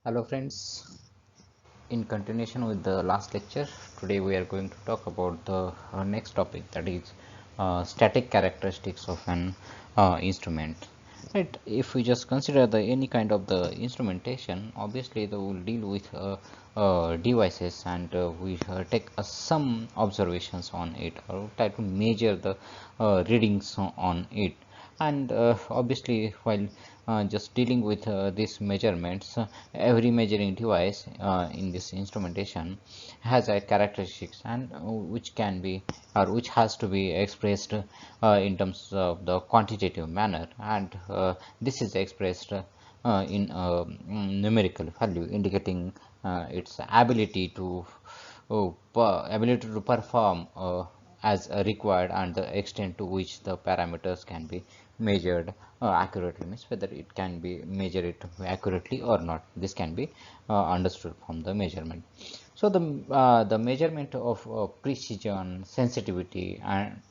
Hello friends, in continuation with the last lecture, today we are going to talk about the next topic, that is static characteristics of an instrument. Right, if we just consider the any kind of the instrumentation, obviously they will deal with devices, and we take some observations on it, or try to measure the readings on it. And obviously, while just dealing with these measurements, every measuring device in this instrumentation has a characteristics, and which can be, or which has to be expressed in terms of the quantitative manner, and this is expressed in numerical value, indicating its ability to perform as required, and the extent to which the parameters can be measured accurately, means whether it can be measure it accurately or not. This can be understood from the measurement. So the measurement of precision, sensitivity, and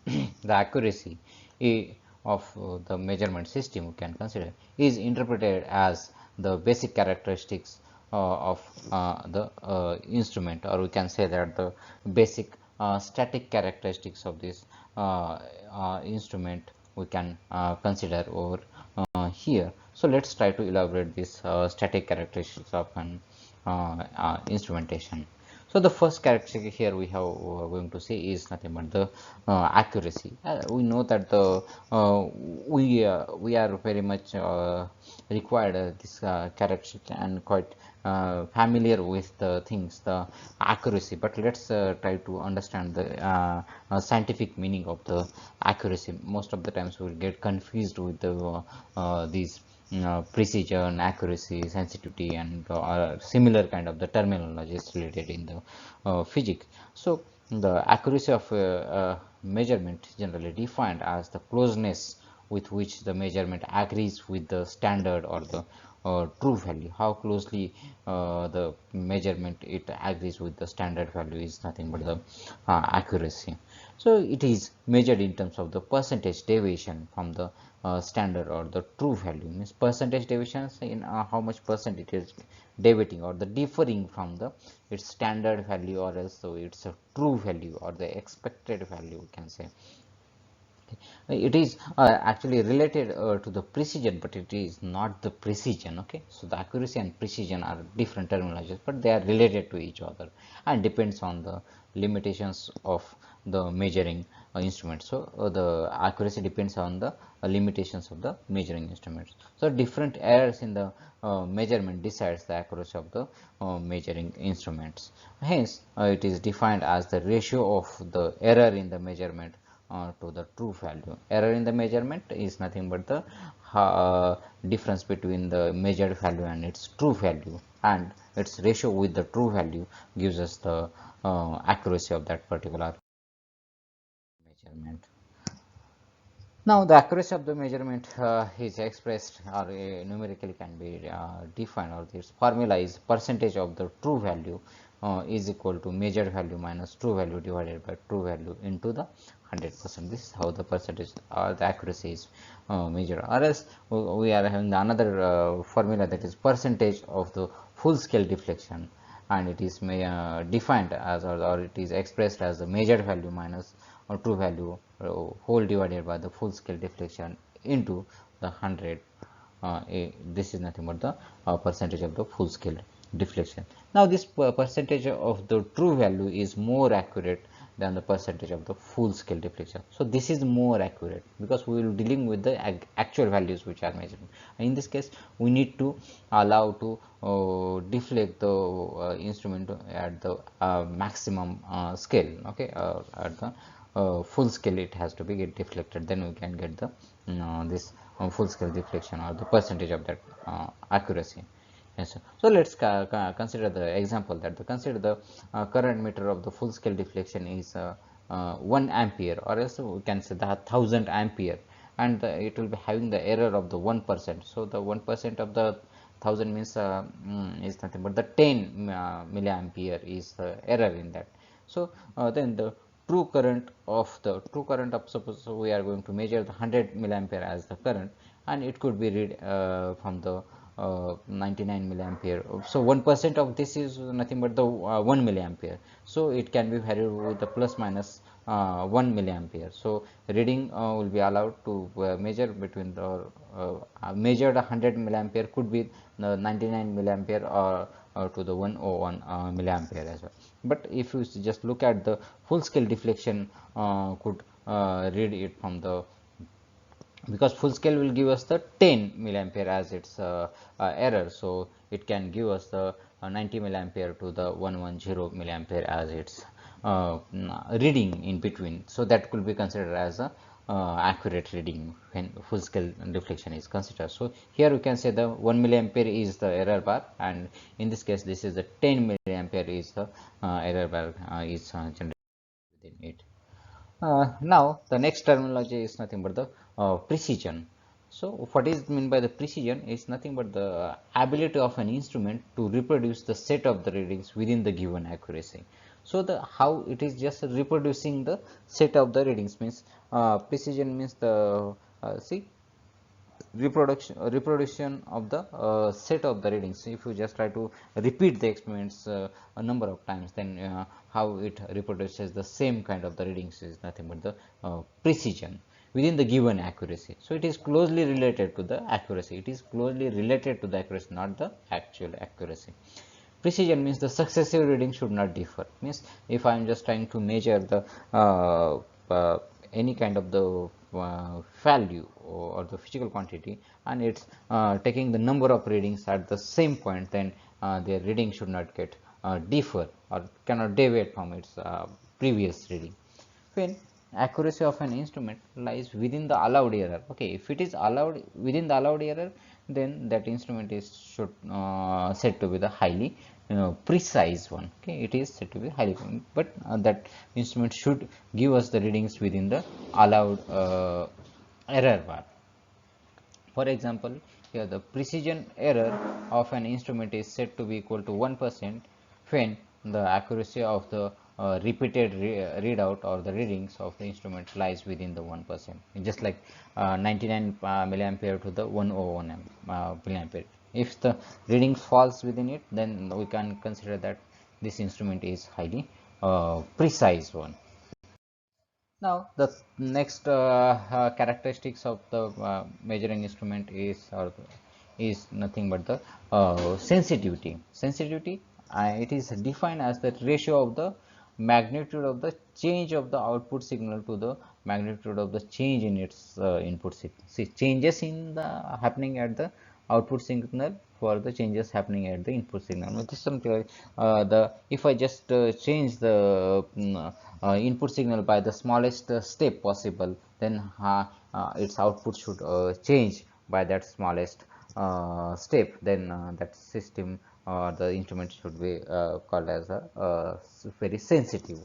the accuracy of the measurement system we can consider is interpreted as the basic characteristics of the instrument, or we can say that the basic static characteristics of this instrument we can consider over here. So let's try to elaborate this static characteristics of an instrumentation. So the first characteristic here we have going to say is nothing but the accuracy. We know that the we are very much required this characteristic, and quite familiar with the things, the accuracy. But let's try to understand the scientific meaning of the accuracy. Most of the times we will get confused with the these precision, accuracy, sensitivity, and similar kind of the terminologies related in the physics. So the accuracy of measurement is generally defined as the closeness with which the measurement agrees with the standard or the true value. How closely the measurement it agrees with the standard value is nothing but the accuracy. So it is measured in terms of the percentage deviation from the standard or the true value, means percentage deviations in how much percent it is deviating or the differing from the its standard value, or else so it's a true value or the expected value we can say. It is actually related to the precision, but it is not the precision. Okay, so the accuracy and precision are different terminologies, but they are related to each other and depends on the limitations of the measuring instrument. So the accuracy depends on the limitations of the measuring instruments. So different errors in the measurement decides the accuracy of the measuring instruments. Hence it is defined as the ratio of the error in the measurement to the true value. Error in the measurement is nothing but the difference between the measured value and its true value, and its ratio with the true value gives us the accuracy of that particular measurement. Now the accuracy of the measurement is expressed, or numerically can be defined, or this formula is percentage of the true value is equal to measured value minus true value divided by true value into the 100%. This is how the percentage or the accuracy is measured. Or else we are having another formula, that is percentage of the full scale deflection, and it is defined as, or it is expressed as the measured value minus or true value whole divided by the full scale deflection into the 100. This is nothing but the percentage of the full scale deflection. Now this percentage of the true value is more accurate than the percentage of the full scale deflection. So this is more accurate because we will dealing with the actual values which are measured. In this case we need to allow to deflect the instrument at the maximum scale. Okay, at the full scale it has to be get deflected, then we can get the this full scale deflection or the percentage of that accuracy. Yes, sir. So let's consider the example, that consider the current meter of the full scale deflection is 1 ampere, or else we can say the 1000 ampere, and it will be having the error of the 1%. So the 1% of the 1000 means is nothing but the 10 milliampere is the error in that. So then the true current of, suppose we are going to measure the 100 milliampere as the current, and it could be read from the 99 milliampere. So 1% of this is nothing but the 1 milliampere. So it can be varied with the plus minus 1 milliampere. So reading will be allowed to measure between the measured 100 milliampere could be the 99 milliampere or to the 101 milliampere as well. But if you just look at the full scale deflection, could read it from the, because full scale will give us the 10 milliampere as its error, so it can give us the 90 milliampere to the 110 milliampere as its reading in between. So that could be considered as a accurate reading when full scale deflection is considered. So here we can say the 1 milliampere is the error bar, and in this case this is the 10 milliampere is the error bar is generated within it. Now the next terminology is nothing but the precision. So what is meant by the precision is nothing but the ability of an instrument to reproduce the set of the readings within the given accuracy. So the how it is just reproducing the set of the readings means precision means the see reproduction of the set of the readings. If you just try to repeat the experiments a number of times, then how it reproduces the same kind of the readings is nothing but the precision within the given accuracy. So it is closely related to the accuracy. It is closely related to the accuracy, not the actual accuracy. Precision means the successive reading should not differ. Means if I am just trying to measure the any kind of the value or the physical quantity, and it's taking the number of readings at the same point, then their reading should not get differ or cannot deviate from its previous reading. When accuracy of an instrument lies within the allowed error, okay, if it is allowed within the allowed error, then that instrument is should said to be the highly precise one. Okay, it is said to be highly, but that instrument should give us the readings within the allowed error bar. For example, here the precision error of an instrument is said to be equal to 1% when the accuracy of the repeated readout or the readings of the instrument lies within the 1%, just like 99 milliampere to the 101 milliampere. If the reading falls within it, then we can consider that this instrument is highly precise one. Now the next characteristics of the measuring instrument is nothing but the sensitivity. Sensitivity, it is defined as the ratio of the magnitude of the change of the output signal to the magnitude of the change in its input signal. See, changes in the happening at the output signal for the changes happening at the input signal. This is something like the if I just change the input signal by the smallest step possible, then its output should change by that smallest step. Then that system or the instrument should be called as a very sensitive.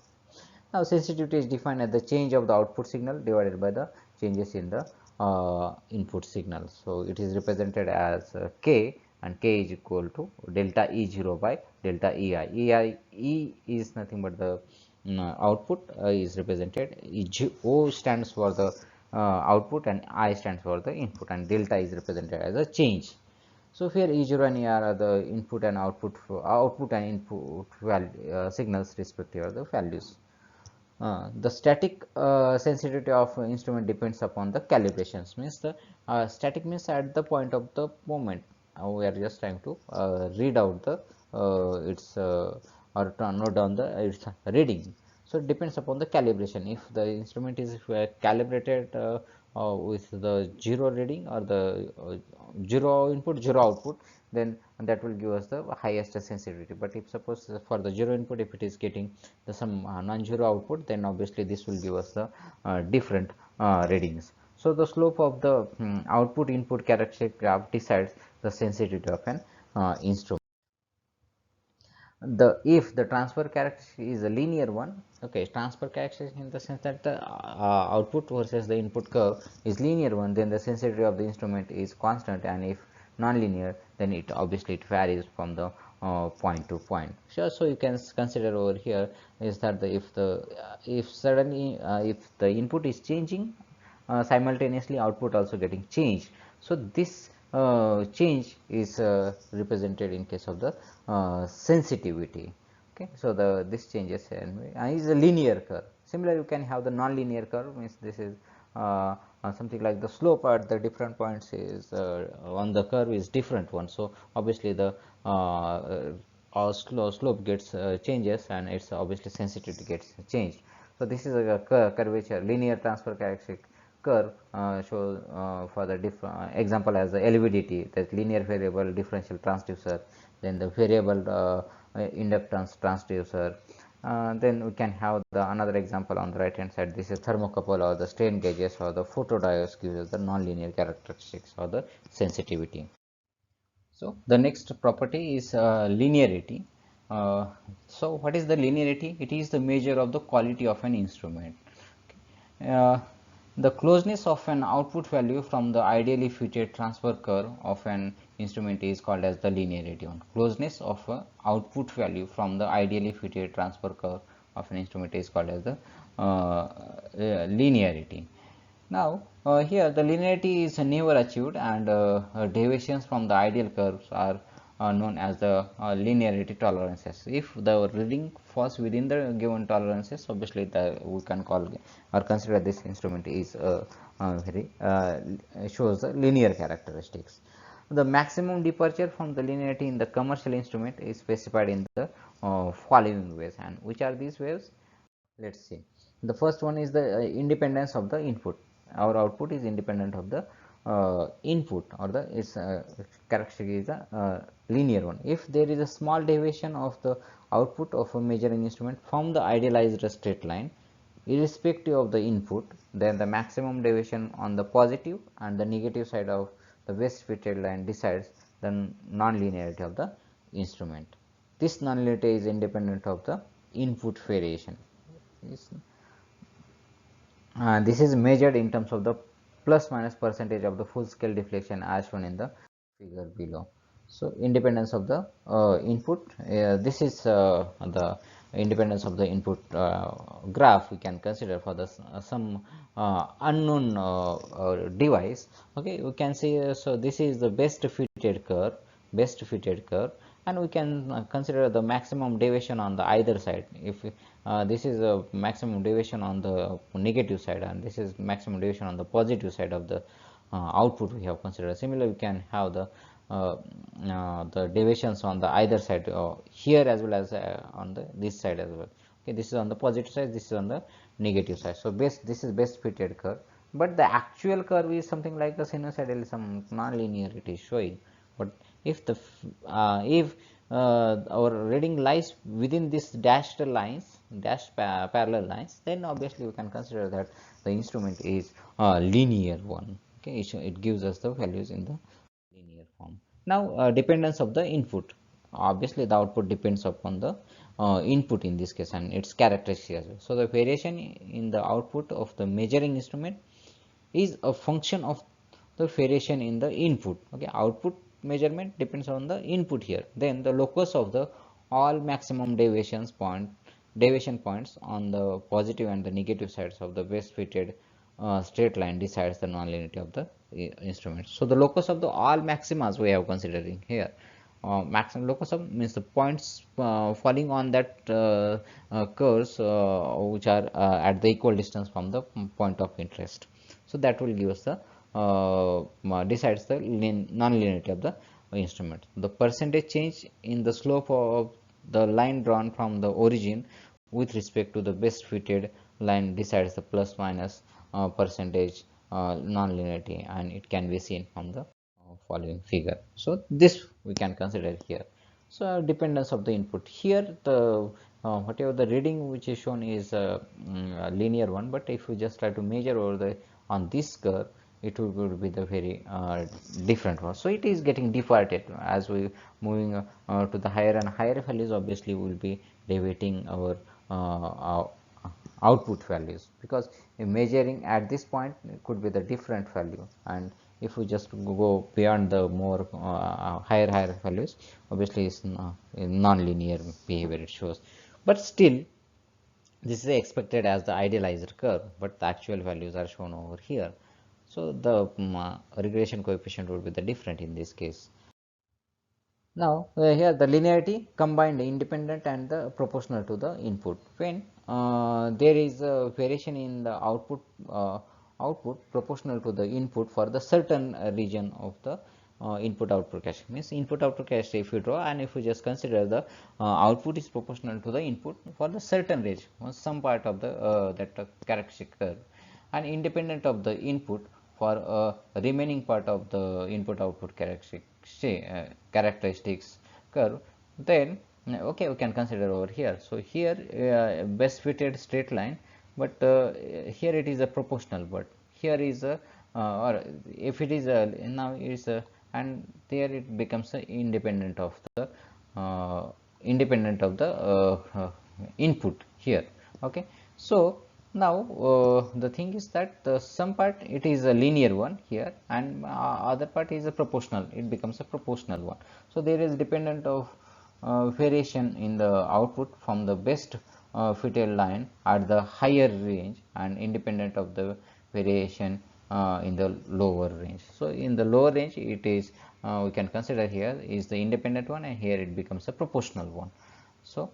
Now sensitivity is defined as the change of the output signal divided by the changes in the input signal. So it is represented as K, and K is equal to delta E0 by delta EI. E is nothing but the output is represented. O stands for the output and I stands for the input, and delta is represented as a change. So here E0 and ER are the input and output and input signals respective of the values. The static sensitivity of instrument depends upon the calibrations. Means the static means at the point of the moment we are just trying to read out the its or to note down the its reading. So it depends upon the calibration. If the instrument is calibrated with the zero reading or the zero input zero output, then that will give us the highest sensitivity. But if suppose for the zero input, if it is getting the some non-zero output, then obviously this will give us the different readings. So the slope of the output input characteristic graph decides the sensitivity of an instrument. The if the transfer characteristic is a linear one, okay, transfer characteristic in the sense that the output versus the input curve is linear one, then the sensitivity of the instrument is constant, and if non-linear, then it obviously it varies from the point to point. Sure. So you can consider over here is that if suddenly if the input is changing, simultaneously output also getting changed. So this change is represented in case of the sensitivity. Okay, so this changes is a linear curve. Similarly, you can have the non-linear curve, means this is something like the slope at the different points is on the curve is different one. So obviously the slope gets changes, and its obviously sensitivity gets changed. So this is a curvature linear transfer characteristic curve show for the example as the LVDT, that linear variable differential transducer, then the variable inductance transducer. Then we can have the another example on the right hand side. This is thermocouple or the strain gauges or the photodiodes gives us the non-linear characteristics or the sensitivity. So the next property is linearity. Uh, so what is the linearity? It is the measure of the quality of an instrument. Uh, the closeness of an output value from the ideally fitted transfer curve of an instrument is called as the linearity one. Closeness of a output value from the ideally fitted transfer curve of an instrument is called as the linearity. Now, here the linearity is never achieved, and deviations from the ideal curves are known as the linearity tolerances. If the reading falls within the given tolerances, obviously we can call or consider this instrument is very shows the linear characteristics. The maximum departure from the linearity in the commercial instrument is specified in the following ways. And which are these ways? Let's see. The first one is the independence of the input. Our output is independent of the input, or the its characteristic is a linear one. If there is a small deviation of the output of a measuring instrument from the idealized straight line, irrespective of the input, then the maximum deviation on the positive and the negative side of the best fitted line decides the non-linearity of the instrument. This non-linearity is independent of the input variation. This is measured in terms of the plus minus percentage of the full scale deflection as shown in the figure below. So independence of the input, this is the independence of the input graph we can consider for the some unknown device. Okay, we can see so this is the best fitted curve, and we can consider the maximum deviation on the either side. If this is a maximum deviation on the negative side, and this is maximum deviation on the positive side of the output we have considered. Similarly, we can have the deviations on the either side here as well as on the this side as well. Okay, this is on the positive side, this is on the negative side. So this is best fitted curve, but the actual curve is something like the sinusoidal, some non-linear it is showing. But if the if our reading lies within this dashed lines, parallel lines, then obviously we can consider that the instrument is a linear one. Okay, it gives us the values in the linear form. Now, dependence of the input. Obviously, the output depends upon the input in this case and its characteristics as well. So, the variation in the output of the measuring instrument is a function of the variation in the input. Okay, output measurement depends on the input here. Then the locus of the all maximum deviation points on the positive and the negative sides of the best fitted straight line decides the nonlinearity of the instrument. So the locus of the all maximas we have considering here. Maximum locus of means the points falling on that curves which are at the equal distance from the point of interest. So that will give us the decides the non-linearity of the instrument. The percentage change in the slope of the line drawn from the origin with respect to the best fitted line decides the plus minus percentage non-linearity, and it can be seen from the following figure. So this we can consider here. So dependence of the input here, the whatever the reading which is shown is a linear one, but if we just try to measure over the on this curve, it would be the very different one. So it is getting departed as we moving to the higher and higher values. Obviously we will be deviating our output values, because measuring at this point could be the different value, and if we just go beyond the more higher values, obviously it's non-linear behavior it shows. But still this is expected as the idealized curve, but the actual values are shown over here. So the regression coefficient would be the different in this case. Now here the linearity combined the independent and the proportional to the input. When there is a variation in the output proportional to the input for the certain region of the input output cache, means input output cache if you draw, and if you just consider the output is proportional to the input for the certain range, some part of the that characteristic curve, and independent of the input for remaining part of the input output characteristics curve, then okay, we can consider over here. So here best fitted straight line, but here it is a proportional, but here is a or if it is a now it is a, and there it becomes a uh, independent of the input here. Okay, so now the thing is that some part it is a linear one here, and other part is a proportional, it becomes a proportional one. So there is dependent of variation in the output from the best fitted line at the higher range, and independent of the variation in the lower range. So in the lower range it is we can consider here is the independent one, and here it becomes a proportional one. So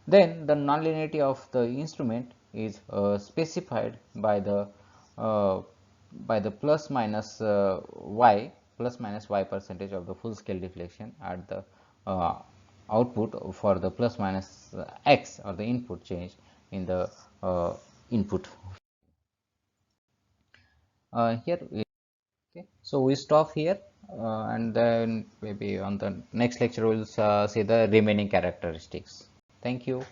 then the nonlinearity of the instrument is specified uh, by the plus minus y percentage of the full scale deflection at the uh, output for the plus minus x, or the input change in the input. Here okay, so we stop here, and then maybe on the next lecture we'll see the remaining characteristics. Thank you.